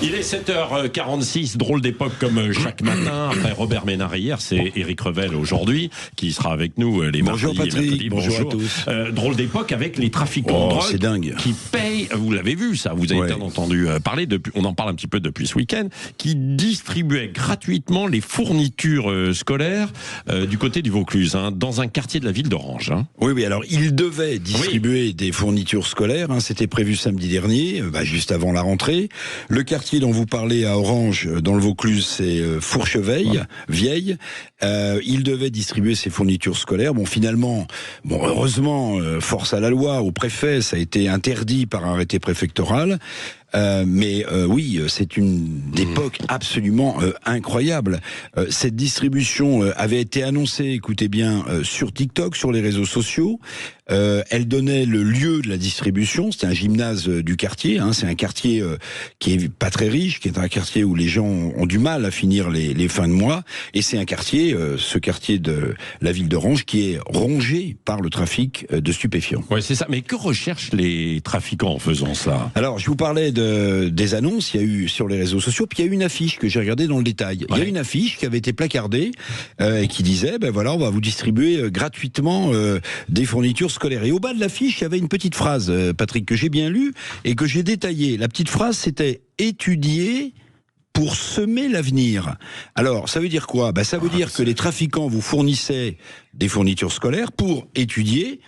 Il est 7h46, drôle d'époque comme chaque matin. Après Robert Ménard hier, c'est Éric Revel aujourd'hui qui sera avec nous les bonjour mardis Patrick, et mercredis. bonjour à tous. Drôle d'époque avec les trafiquants de drogue c'est dingue. qui payent, vous l'avez vu ça, vous avez bien entendu parler, on en parle un petit peu depuis ce week-end, qui distribuaient gratuitement les fournitures scolaires du côté du Vaucluse, dans un quartier de la ville d'Orange. Oui, alors ils devaient distribuer des fournitures scolaires, c'était prévu samedi dernier, juste avant la rentrée. Le quartier dont vous parlez à Orange, dans le Vaucluse, c'est Fourcheveille, Vieille. Ils devaient distribuer ces fournitures scolaires. Finalement, heureusement, force à la loi, au préfet, ça a été interdit par arrêté préfectoral. Oui, c'est une époque absolument incroyable. Cette distribution avait été annoncée, écoutez bien, sur TikTok, sur les réseaux sociaux. Elle donnait le lieu de la distribution. C'était un gymnase du quartier. C'est un quartier qui est pas très riche, qui est un quartier où les gens ont du mal à finir les fins de mois. Et c'est un quartier, ce quartier de la ville d'Orange, qui est rongé par le trafic de stupéfiants. Ouais, c'est ça. Mais que recherchent les trafiquants en faisant ça? Alors, je vous parlais des annonces, il y a eu sur les réseaux sociaux, puis il y a eu une affiche que j'ai regardée dans le détail. Il y a une affiche qui avait été placardée et qui disait, on va vous distribuer gratuitement des fournitures scolaires. Et au bas de l'affiche, il y avait une petite phrase, Patrick, que j'ai bien lue et que j'ai détaillée. La petite phrase, c'était « étudier pour semer l'avenir ». Alors, ça veut dire quoi? Ça veut dire que les trafiquants vous fournissaient des fournitures scolaires pour étudier.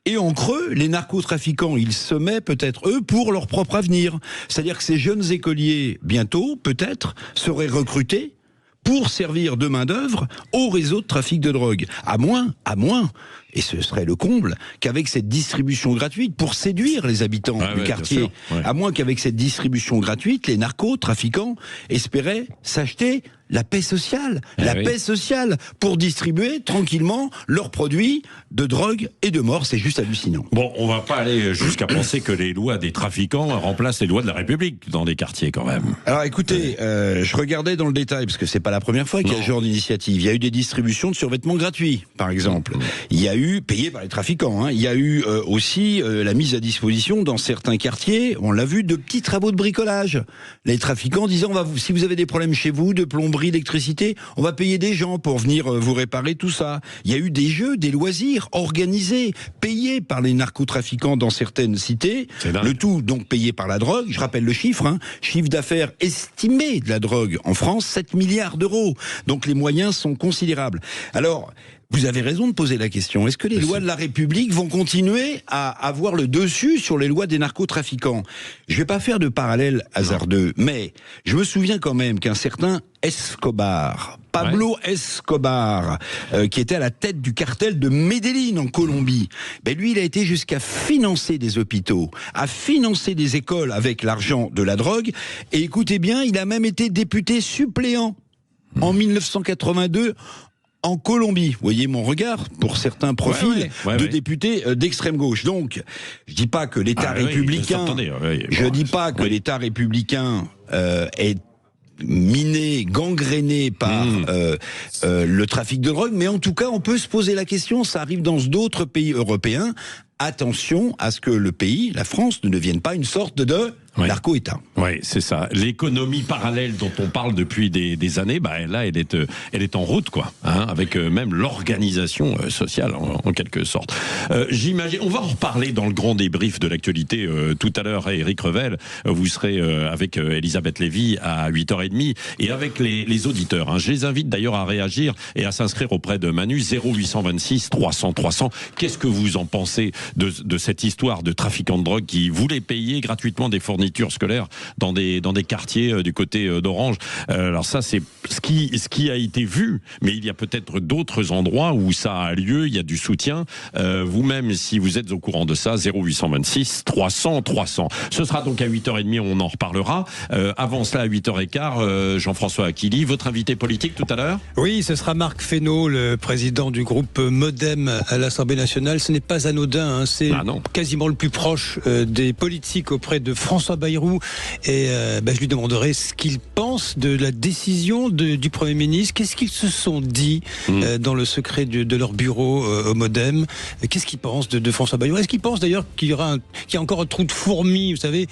Et en creux, les narcotrafiquants, ils semaient peut-être, eux, pour leur propre avenir. C'est-à-dire que ces jeunes écoliers, bientôt, peut-être, seraient recrutés pour servir de main-d'œuvre au réseau de trafic de drogue. À moins, et ce serait le comble, qu'avec cette distribution gratuite, pour séduire les habitants du quartier, à moins qu'avec cette distribution gratuite, les narcotrafiquants espéraient s'acheter la paix sociale, paix sociale, pour distribuer tranquillement leurs produits de drogue et de mort. C'est juste hallucinant. Bon, on va pas aller jusqu'à penser que les lois des trafiquants remplacent les lois de la République dans des quartiers quand même. Alors écoutez, je regardais dans le détail, parce que c'est pas la première fois qu'il y a ce genre d'initiative. Il y a eu des distributions de survêtements gratuits, par exemple. Il y a eu, payé par les trafiquants, il y a eu aussi la mise à disposition dans certains quartiers, on l'a vu, de petits travaux de bricolage. Les trafiquants disant, si vous avez des problèmes chez vous, de plomberie, d'électricité, on va payer des gens pour venir vous réparer tout ça. Il y a eu des jeux, des loisirs organisés, payés par les narcotrafiquants dans certaines cités, le tout donc payé par la drogue. Je rappelle le chiffre, chiffre d'affaires estimé de la drogue en France, 7 milliards d'euros. Donc les moyens sont considérables. Alors, vous avez raison de poser la question. Est-ce que les lois de la République vont continuer à avoir le dessus sur les lois des narcotrafiquants? Je vais pas faire de parallèle hasardeux, mais je me souviens quand même qu'un certain Escobar, Pablo Escobar, qui était à la tête du cartel de Medellín en Colombie, lui, il a été jusqu'à financer des hôpitaux, à financer des écoles avec l'argent de la drogue. Et écoutez bien, il a même été député suppléant en 1982 en Colombie. Vous voyez mon regard pour certains profils de députés d'extrême gauche. Donc, je dis pas que l'État républicain, je dis pas que l'État républicain est miné, gangréné par le trafic de drogue, mais en tout cas, on peut se poser la question, ça arrive dans d'autres pays européens, attention à ce que le pays, la France, ne devienne pas une sorte de narco-État. Oui, c'est ça. L'économie parallèle dont on parle depuis des années, là, elle est en route, quoi, avec même l'organisation sociale, en quelque sorte. J'imagine, on va en reparler dans le grand débrief de l'actualité tout à l'heure. Éric Revel, vous serez avec Elisabeth Lévy à 8h30 et avec les auditeurs. Je les invite d'ailleurs à réagir et à s'inscrire auprès de Manu, 0826 300 300. Qu'est-ce que vous en pensez de cette histoire de trafiquants de drogue qui voulaient payer gratuitement des fournitures scolaires dans des quartiers du côté d'Orange? Alors ça, c'est ce qui a été vu, mais il y a peut-être d'autres endroits où ça a lieu, il y a du soutien. Vous-même, si vous êtes au courant de ça, 0826 300 300. Ce sera donc à 8h30, on en reparlera. Avant cela, à 8h15, Jean-François Aquili, votre invité politique tout à l'heure? Oui, ce sera Marc Fesneau, le président du groupe Modem à l'Assemblée nationale. Ce n'est pas anodin, c'est quasiment le plus proche des politiques auprès de François François Bayrou et je lui demanderai ce qu'il pense de la décision du Premier ministre. Qu'est-ce qu'ils se sont dit dans le secret de leur bureau au Modem? Qu'est-ce qu'ils pensent de François Bayrou? Est-ce qu'ils pensent d'ailleurs qu'il y a encore un trou de fourmi, vous savez,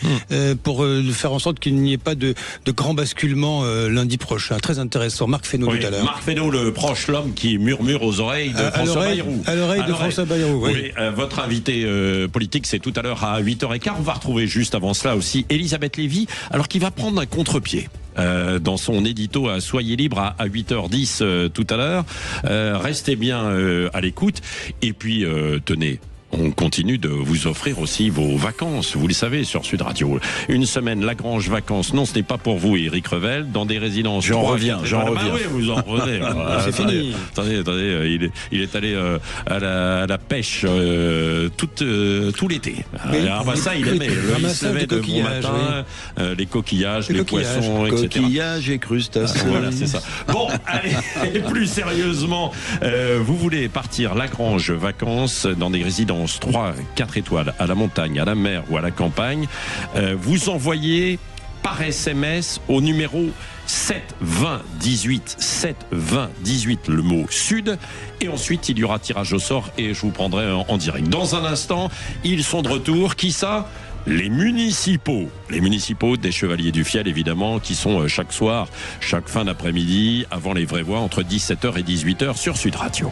pour faire en sorte qu'il n'y ait pas de grand basculement lundi prochain? Très intéressant. Marc Fesneau tout à l'heure. Marc Fesneau, le proche, l'homme qui murmure aux oreilles de François Bayrou. À l'oreille de François Bayrou, oui. Votre invité politique, c'est tout à l'heure à 8h15. On va retrouver juste avant cela aussi Elisabeth Lévy, alors qu'il va prendre un contre-pied. Dans son édito à Soyez libre à 8h10 tout à l'heure. Restez bien à l'écoute. Et puis, tenez, on continue de vous offrir aussi vos vacances, vous le savez, sur Sud Radio. Une semaine, Lagrange vacances. Non, ce n'est pas pour vous, Éric Revel, dans des résidences. J'en reviens. Oui, vous en revenez. C'est fini. Attendez, il est allé à la pêche tout l'été. Ça, il aimait. Il se levait de bon matin, les coquillages, les poissons, etc. Coquillages et crustacés. Voilà, c'est ça. Bon, allez, plus sérieusement, vous voulez partir Lagrange vacances dans des résidences 3-4 étoiles à la montagne, à la mer ou à la campagne, vous envoyez par SMS au numéro 7 20 18 7 20 18 le mot Sud, et ensuite il y aura tirage au sort et je vous prendrai en direct. Dans un instant, ils sont de retour. Qui ça? Les municipaux des Chevaliers du Fiel, évidemment, qui sont chaque soir, chaque fin d'après-midi, avant les vraies voix, entre 17h et 18h sur Sud Radio.